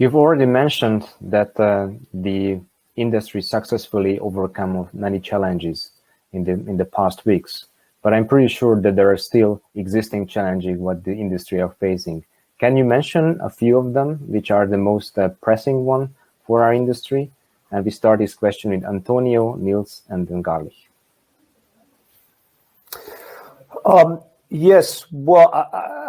You've already mentioned that the industry successfully overcome many challenges in the past weeks, but I'm pretty sure that there are still existing challenges what the industry are facing. Can you mention a few of them, which are the most pressing one for our industry? And we start this question with Antonio, Niels, and then Garlich. Yes, well,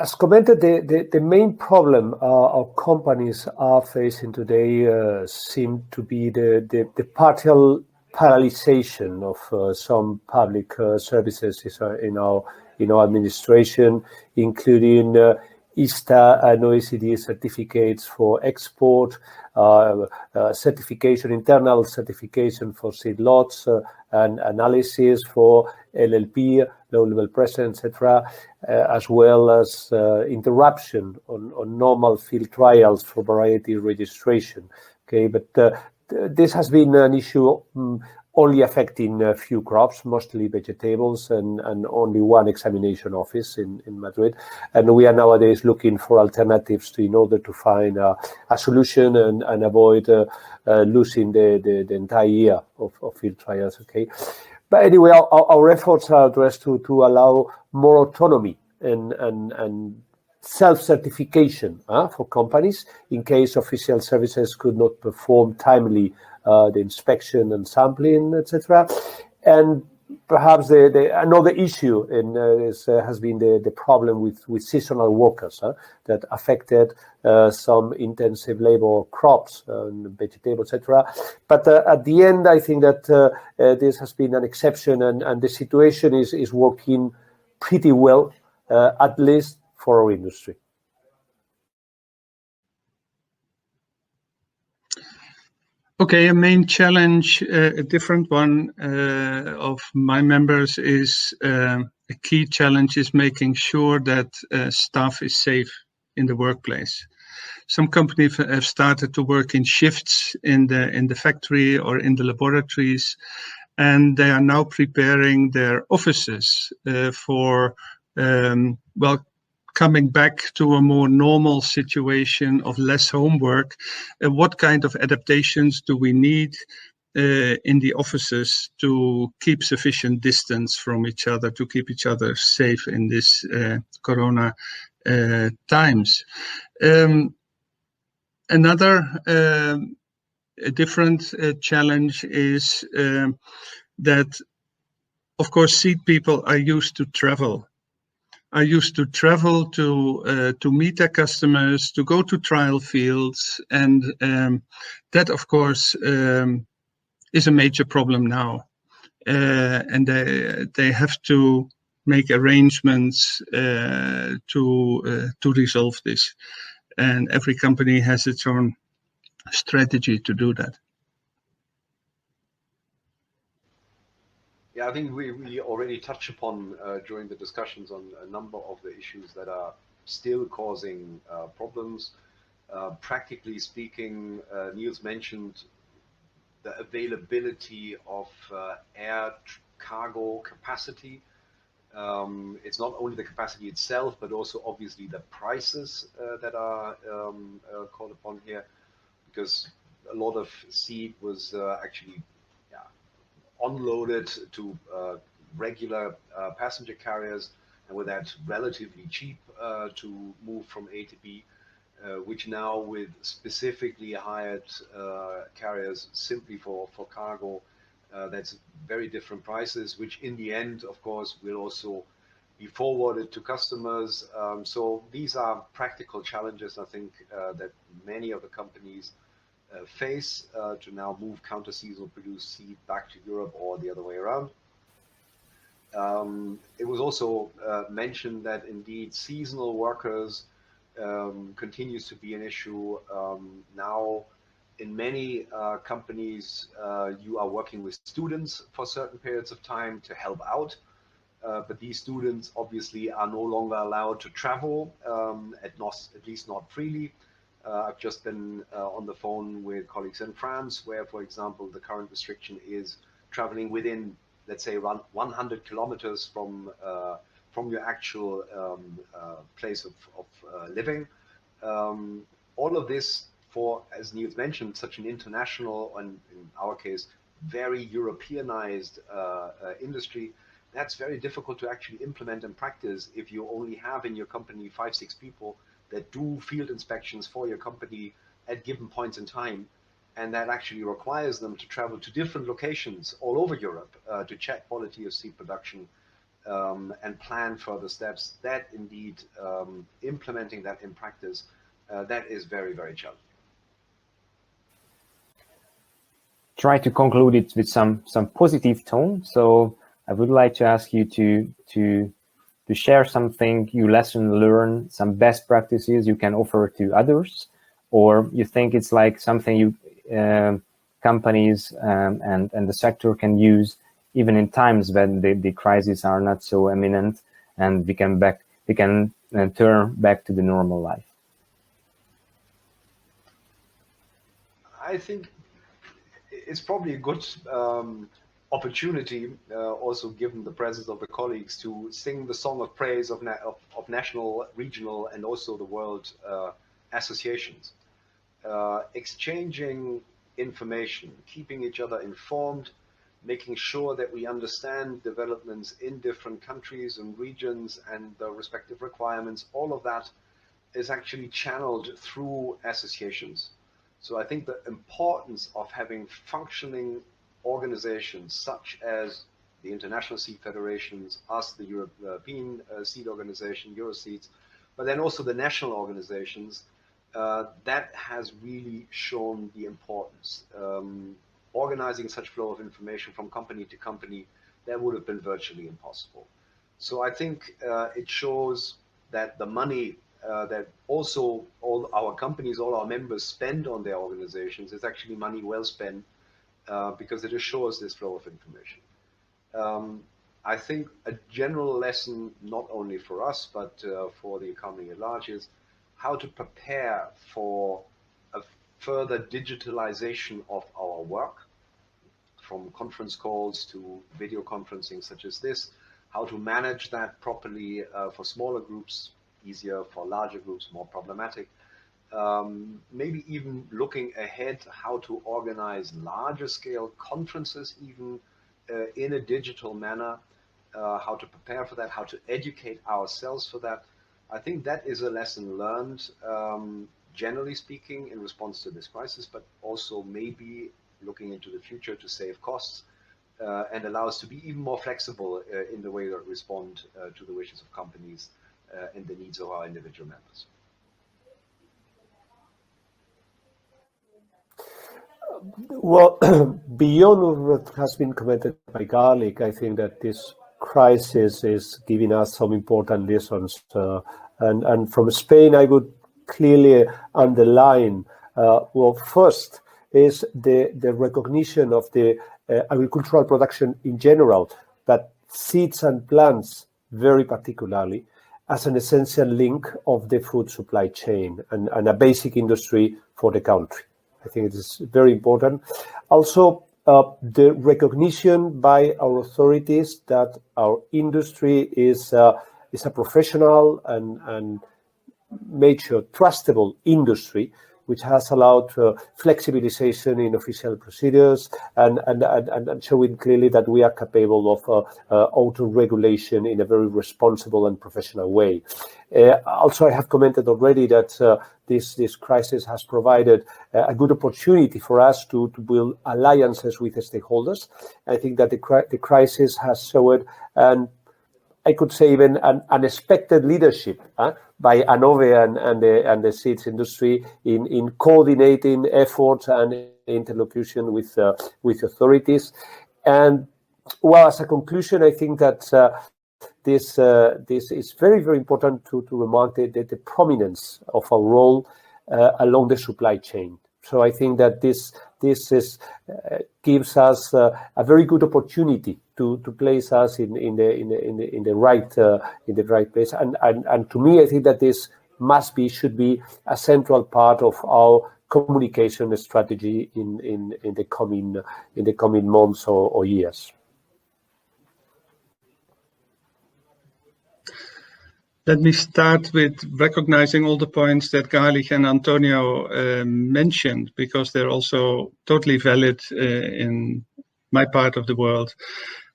as commented, the main problem our companies are facing today seem to be the partial paralyzation of some public services in our administration, including ISTA and OECD certificates for export, certification, internal certification for seed lots, and analysis for LLP, low-level presence, etc., as well as interruption on normal field trials for variety registration. Okay, but this has been an issue only affecting a few crops, mostly vegetables, and only one examination office in Madrid. And we are nowadays looking for alternatives in order to find a solution and avoid losing the entire year of field trials. Okay, but anyway, our efforts are addressed to allow more autonomy and self-certification for companies in case official services could not perform timely the inspection and sampling, etc. And perhaps another issue has been the problem with seasonal workers that affected some intensive labor crops and vegetables, etc. But at the end, I think that this has been an exception, and the situation is working pretty well, at least for our industry. Okay, a main challenge, a different one of my members is a key challenge is making sure that staff is safe in the workplace. Some companies have started to work in shifts in the factory or in the laboratories, and they are now preparing their offices for coming back to a more normal situation of less homework. What kind of adaptations do we need in the offices to keep sufficient distance from each other, to keep each other safe in this corona times? Another different challenge is that, of course, seed people are used to travel. Are used to travel to meet their customers, to go to trial fields, and that, of course, is a major problem now. And they have to make arrangements to resolve this. And every company has its own strategy to do that. Yeah, I think we already touched upon during the discussions on a number of the issues that are still causing problems. Practically speaking, Niels mentioned the availability of air cargo capacity. It's not only the capacity itself, but also obviously the prices that are called upon here, because a lot of seed was actually unloaded to regular passenger carriers, and with that relatively cheap to move from A to B, which now with specifically hired carriers simply for cargo, that's very different prices, which in the end, of course, will also be forwarded to customers. So these are practical challenges, I think, that many of the companies face to now move counter-seasonal produced seed back to Europe or the other way around. It was also mentioned that indeed seasonal workers continues to be an issue. Now in many companies you are working with students for certain periods of time to help out, but these students obviously are no longer allowed to travel, at least not freely. I've just been on the phone with colleagues in France, where, for example, the current restriction is traveling within, let's say, around 100 kilometers from your actual place of living. All of this for, as Niels mentioned, such an international, and in our case, very Europeanized industry, that's very difficult to actually implement and practice if you only have in your company 5-6 people that do field inspections for your company at given points in time, and that actually requires them to travel to different locations all over Europe to check quality of seed production and plan further steps. That indeed, implementing that in practice, that is very, very challenging. Try to conclude it with some positive tone. So I would like to ask you to share something you lesson learned, some best practices you can offer to others, or you think it's like something you companies and the sector can use even in times when the crises are not so imminent, and we can turn back to the normal life. I think it's probably a good opportunity, also given the presence of the colleagues, to sing the song of praise of national, regional, and also the world associations. Exchanging information, keeping each other informed, making sure that we understand developments in different countries and regions and the respective requirements, all of that is actually channeled through associations. So I think the importance of having functioning organizations such as the International Seed Federations, us, the European Seed Organization, EuroSeeds, but then also the national organizations, that has really shown the importance. Organizing such flow of information from company to company, that would have been virtually impossible. So I think it shows that the money that also all our companies, all our members spend on their organizations is actually money well spent, because it assures this flow of information. I think a general lesson, not only for us, but for the economy at large, is how to prepare for a further digitalization of our work, from conference calls to video conferencing such as this, how to manage that properly for smaller groups, easier for larger groups, more problematic. Maybe even looking ahead, how to organize larger scale conferences even in a digital manner, how to prepare for that, how to educate ourselves for that. I think that is a lesson learned, generally speaking, in response to this crisis, but also maybe looking into the future to save costs and allow us to be even more flexible in the way that we respond to the wishes of companies and the needs of our individual members. Well, beyond what has been commented by Garlich, I think that this crisis is giving us some important lessons. And from Spain, I would clearly underline, well, first is the recognition of the agricultural production in general, but seeds and plants very particularly, as an essential link of the food supply chain and a basic industry for the country. I think it is very important. Also, the recognition by our authorities that our industry is a professional and mature, trustable industry, which has allowed flexibilization in official procedures and showing clearly that we are capable of auto-regulation in a very responsible and professional way. Also, I have commented already that this crisis has provided a good opportunity for us to build alliances with the stakeholders. I think that the crisis has showed, and I could say even an unexpected leadership by ANOVE and the seeds industry in coordinating efforts and interlocution with authorities. And well, as a conclusion, I think that this is very, very important to remark the prominence of our role along the supply chain. So I think that this gives us a very good opportunity to place us in the right place. And to me, I think that this should be a central part of our communication strategy in the coming months or years. Let me start with recognizing all the points that Garlich and Antonio mentioned, because they're also totally valid in my part of the world.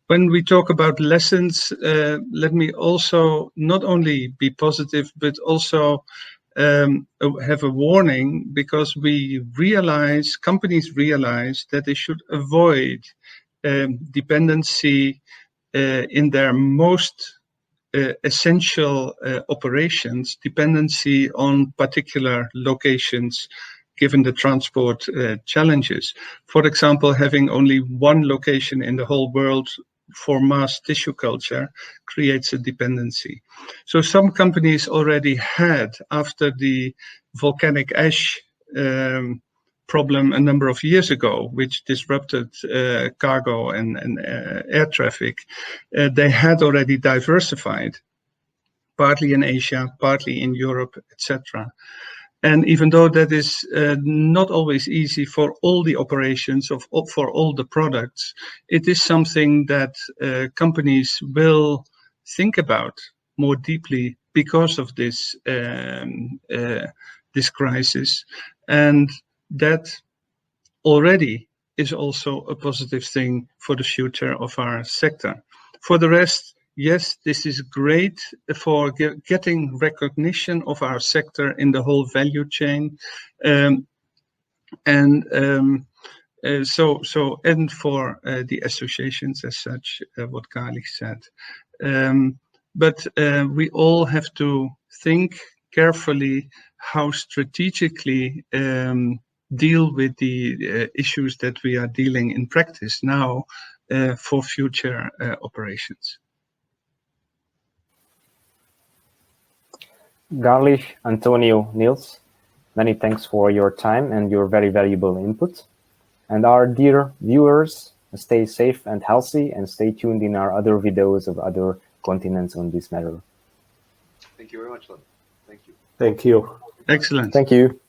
When we talk about lessons, let me also not only be positive, but also have a warning, because companies realize that they should avoid dependency in their most essential operations, dependency on particular locations, given the transport challenges. For example, having only one location in the whole world for mass tissue culture creates a dependency. So some companies already had, after the volcanic ash problem a number of years ago, which disrupted cargo and air traffic, they had already diversified, partly in Asia, partly in Europe, etc. And even though that is not always easy for all the operations for all the products, it is something that companies will think about more deeply because of this crisis, and that already is also a positive thing for the future of our sector. For the rest, yes, this is great for getting recognition of our sector in the whole value chain, and for the associations as such, what Garlich said. But we all have to think carefully how strategically deal with the issues that we are dealing in practice now for future operations. Garlich, Antonio, Niels, many thanks for your time and your very valuable input. And our dear viewers, stay safe and healthy, and stay tuned in our other videos of other continents on this matter. Thank you very much, Len. Thank you. Thank you. Excellent. Thank you.